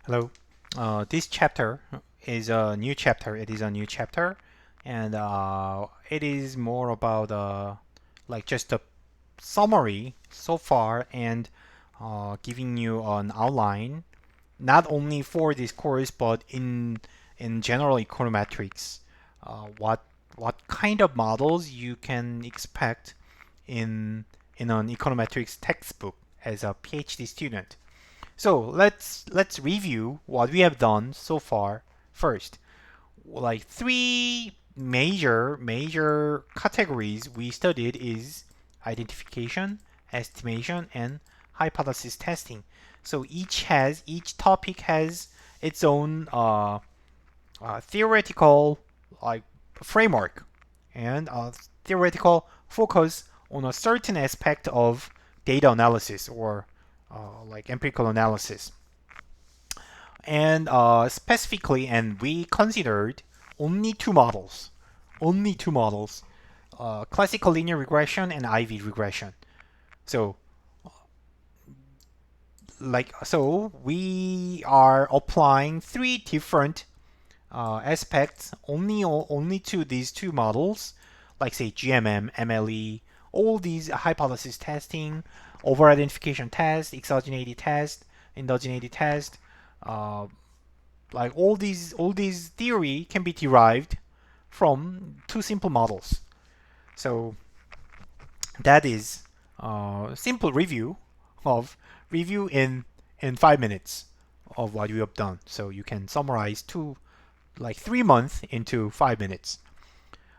Hello. This chapter is a new chapter. It is a new chapter, and it is more about like just a summary so far and giving you an outline, not only for this course but in general econometrics. What kind of models you can expect in an econometrics textbook as a PhD student. So let's review what we have done so far first. Like three major categories we studied is identification, estimation, and hypothesis testing. So each topic has its own theoretical like framework and theoretical focus on a certain aspect of data analysis or like empirical analysis. And specifically, and we considered only only two models, classical linear regression and IV regression. So, so we are applying three different aspects only to these two models, like say GMM, MLE, all these hypothesis testing, over identification test, exogeneity test, endogeneity test, uh, like all these theory can be derived from two simple models. So that is simple of review in 5 minutes of what you have done. So you can summarize 3 months into 5 minutes.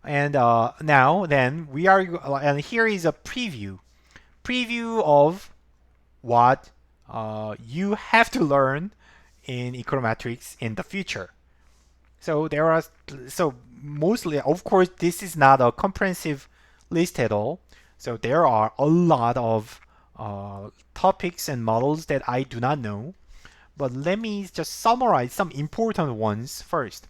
And now then we are, and here is a preview of what you have to learn in econometrics in the future. So there are so mostly, of course, this is not a comprehensive list at all. So there are a lot of topics and models that I do not know. But let me just summarize some important ones first.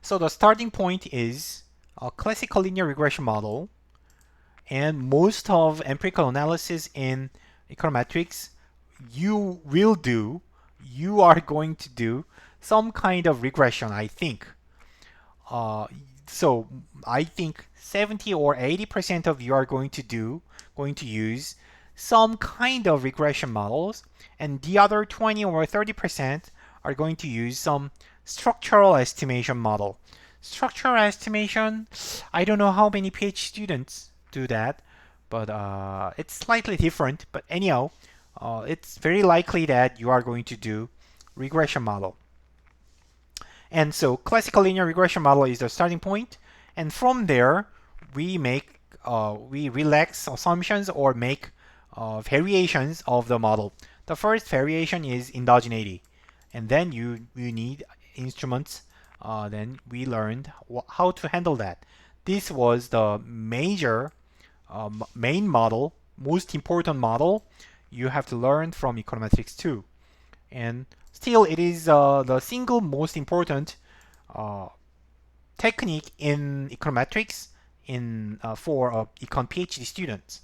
So the starting point is a classical linear regression model, and most of empirical analysis in econometrics, you are going to do some kind of regression, I think. Uh, so I think 70 or 80% of you are going to use some kind of regression models, and the other 20 or 30% are going to use some structural estimation model. Structural estimation, I don't know how many PhD students do that, but it's slightly different. But anyhow, it's very likely that you are going to do regression model. And so classical linear regression model is the starting point, and from there we relax assumptions or make variations of the model. The first variation is endogeneity, and then you need instruments. Then we learned how to handle that. This was the main model, most important model you have to learn from econometrics 2. And still, it is the single most important uh, technique in econometrics for econ PhD students.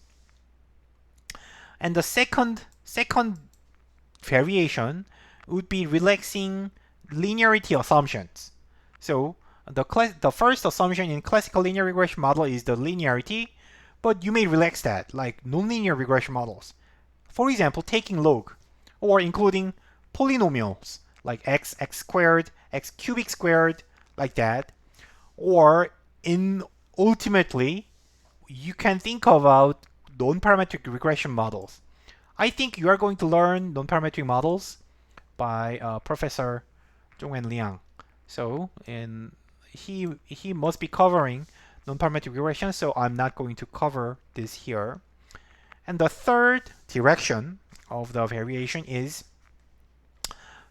And the second variation would be relaxing linearity assumptions. So the first assumption in classical linear regression model is the linearity, but you may relax that, like nonlinear regression models. For example, taking log, or including polynomials like x squared, x cubic squared, like that. Or in ultimately, you can think about non-parametric regression models. I think you are going to learn non-parametric models by Professor Zhongwen Liang. So, and he must be covering non-parametric regression, so I'm not going to cover this here. And the third direction of the variation is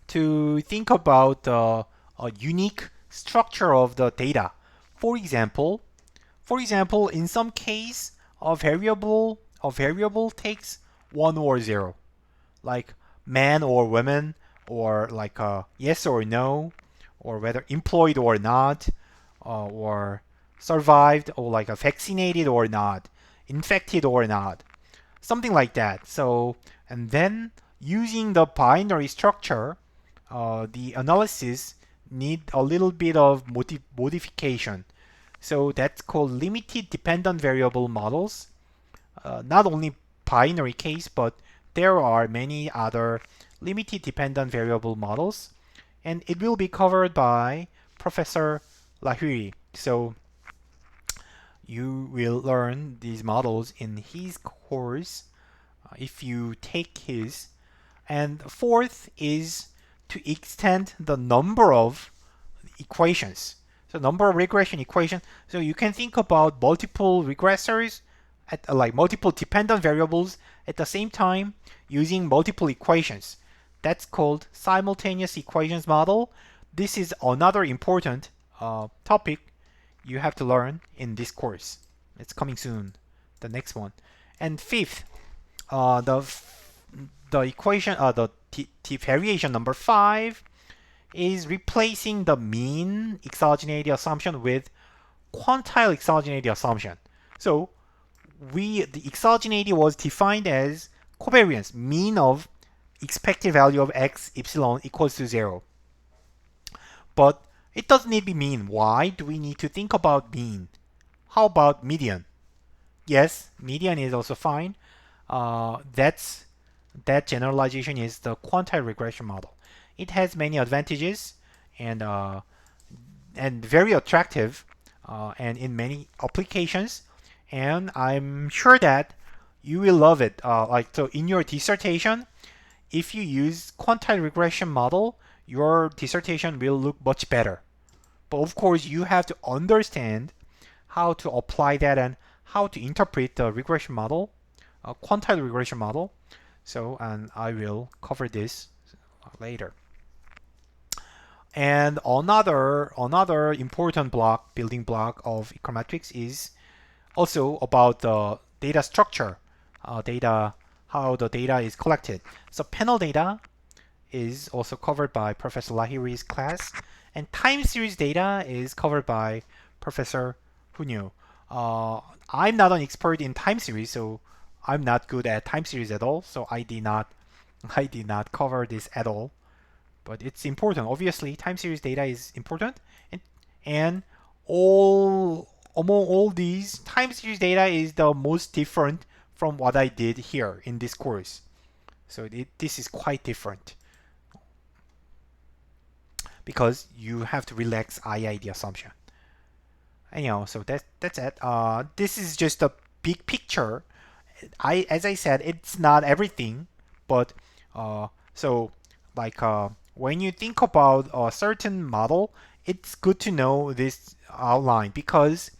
to think about the unique structure of the data. For example, in some case, a variable takes 1 or 0, like man or woman, or like a yes or no, or whether employed or not, or survived, or like a vaccinated or not, infected or not, something like that. So, and then using the binary structure, the analysis need a little bit of modification. So that's called limited dependent variable models. Not only binary case, but there are many other limited dependent variable models, and it will be covered by Professor Lahiri. So you will learn these models in his course if you take his. And fourth is to extend the number of equations. So number of regression equations. So you can think about multiple regressors at like multiple dependent variables at the same time using multiple equations. That's called simultaneous equations model. This is another important topic you have to learn in this course. It's coming soon, the next one. And fifth, the equation, the variation number 5 is replacing the mean exogeneity assumption with quantile exogeneity assumption. So the exogeneity was defined as covariance, mean of expected value of x epsilon equals to 0. But it doesn't need to be mean. Why do we need to think about mean? How about median? Yes, median is also fine. That generalization is the quantile regression model. It has many advantages and very attractive and in many applications. And I'm sure that you will love it. So in your dissertation, if you use quantile regression model, your dissertation will look much better. But of course, you have to understand how to apply that and how to interpret the regression model, quantile regression model. So, and I will cover this later. And another important building block of econometrics is also about the data structure, how the data is collected. So panel data is also covered by Professor Lahiri's class, and time series data is covered by Professor Hunyo. I'm not an expert in time series, so I'm not good at time series at all. So I did not cover this at all. But it's important. Obviously, time series data is important, and among all these, time series data is the most different from what I did here in this course. So this is quite different because you have to relax IID assumption. Anyhow, so that's it. This is just a big picture. As I said, it's not everything, but so like when you think about a certain model, it's good to know this outline because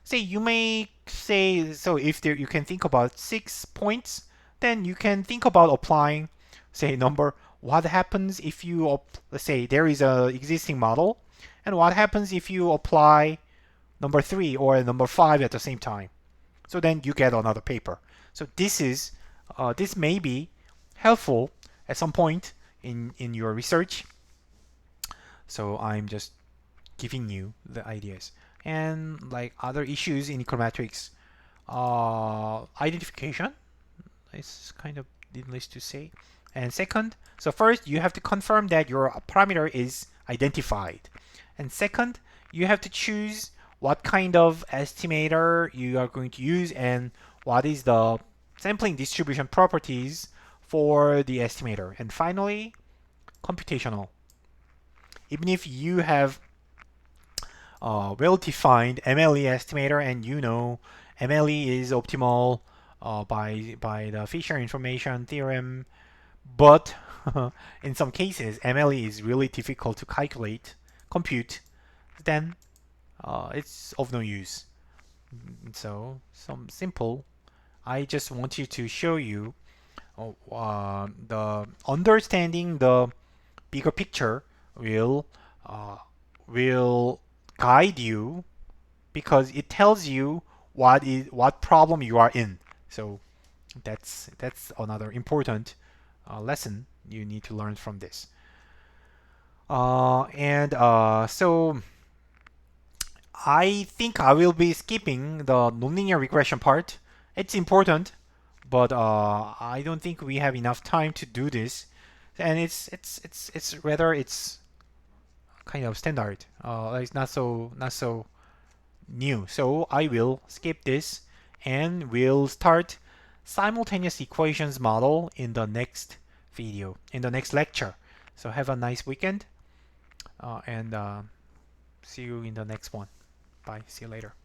say you may say so if there you can think about 6 points, then you can think about applying say number what happens if you let's say there is a existing model and what happens if you apply number 3 or number 5 at the same time. So then you get another paper. So this may be helpful at some point in your research. So I'm just giving you the ideas. And like other issues in econometrics, identification is kind of needless to say. And second, so first you have to confirm that your parameter is identified. And second, you have to choose what kind of estimator you are going to use and what is the sampling distribution properties for the estimator. And finally, computational. Even if you have a well-defined MLE estimator and you know MLE is optimal by the Fisher information theorem, but in some cases MLE is really difficult to compute, then it's of no use. So some simple. I just want you to show you the understanding the bigger picture will guide you because it tells you what problem you are in. So that's another important lesson you need to learn from this. So I think I will be skipping the nonlinear regression part. It's important, but I don't think we have enough time to do this. and it's rather it's kind of standard. It's not so new. So I will skip this and we'll start simultaneous equations model in the next video, in the next lecture. So have a nice weekend and see you in the next one. Bye. See you later.